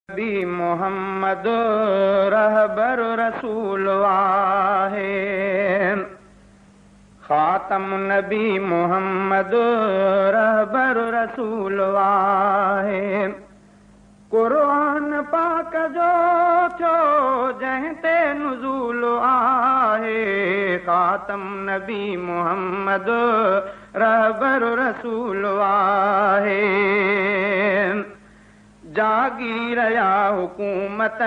नबी मोहम्मद रहबर रसूल वाहे। खातम नबी मोहम्मद रहबर रसूल वाहे। कुरान पाक जो थियो जंहिं ते नुज़ूल आहे। खातम नबी मोहम्मद रहबर रसूल आहे। जागी रया हुकूमत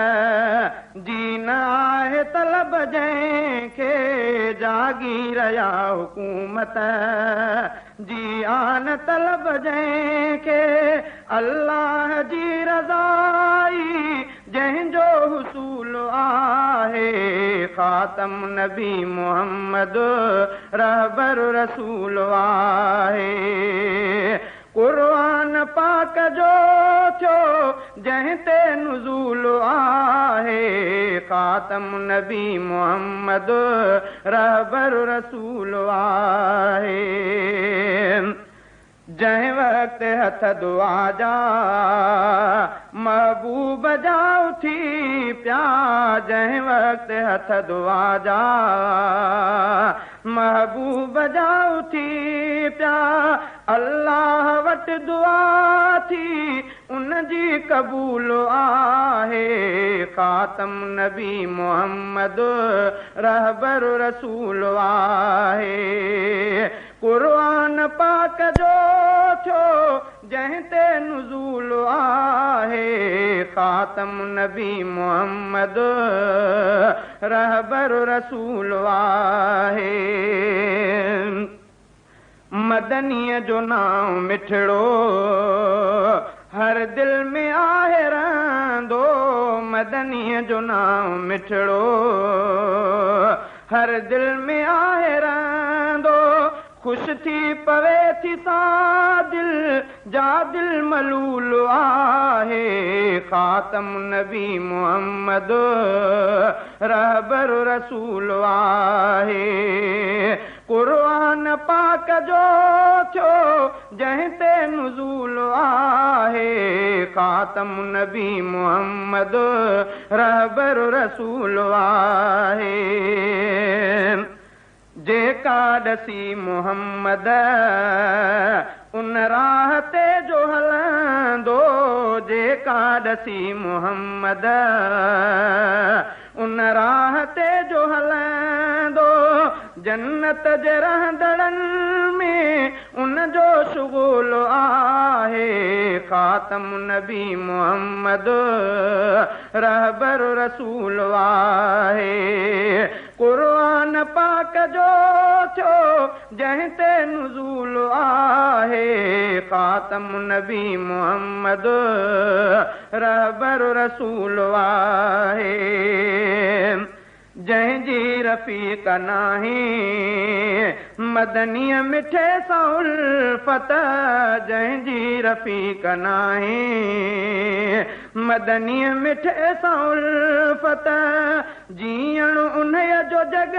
जी न आहे तलब जंहिंखे। जागी रया हुकूमत जी आन तलब जंहिंखे। अल्लाह जी रज़ाई जंहिंजो हुसूल आहे। खातम नबी मोहम्मद रहबर रसूल आहे। कुरान पाक जो थियो जंहिं ते नुज़ूल आहे। खातम नबी मोहम्मद रहबर रसूल आहे। जंहिं वक़्त हथ दुआ जा महबूब जा उथी पिया। जंहिं वक़्त हथ दुआ जा महबूब जा उथी पिया। अल्लाह वटि दुआ थी उन जी क़बूल आहे। खातम नबी मोहम्मद रहबर रसूल आहे। कुरान पाक जो थियो जंहिं ते नुज़ूल आहे। खातम नबी मोहम्मद रहबर रसूल आहे। मदनीअ जो नाम मिठड़ो हर दिल में आहे रहंदो। मदनीअ जो नाम मिठड़ो हर दिल में आहे रहंदो। खुश थी पवे थी सा दिल जा दिल मलूल आहे। खातम नबी मोहम्मद रहबर रसूल आहे। कुरान पाक जो थियो जंहिं ते नुज़ूल आहे। खातम नबी मोहम्मद रहबर रसूल आहे। जेका ॾसी मोहम्मद उन राह ते जो हलंदो। जेका ॾसी मोहम्मद उन राह ते जो हलंदो। जन्नत जे रहंदड़नि में उन जो शुगुल आहे। खातम नबी मोहम्मद रहबर रसूल आहे। कुरान पाक जो थियो जंहिं ते नुज़ूल आहे। खातम नबी मोहम्मद रहबर रसूल आहे। जंहिंजी रफ़ीक नाहे मदनीअ मिठे सां उल्फत। जंहिंजी रफ़ीक नाहे मदनीअ मिठे सां उल्फत। जीअण उन जो जग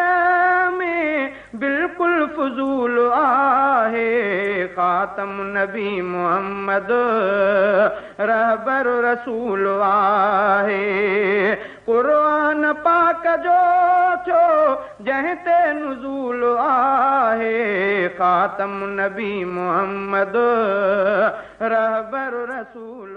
में बिल्कुलु फज़ूल आहे। खातम नबी मोहम्मद रहबर रसूल आहे। कुरान पाक जो थियो जंहिं ते नुज़ूल आहे। खातम नबी मोहम्मद रहबर रसूल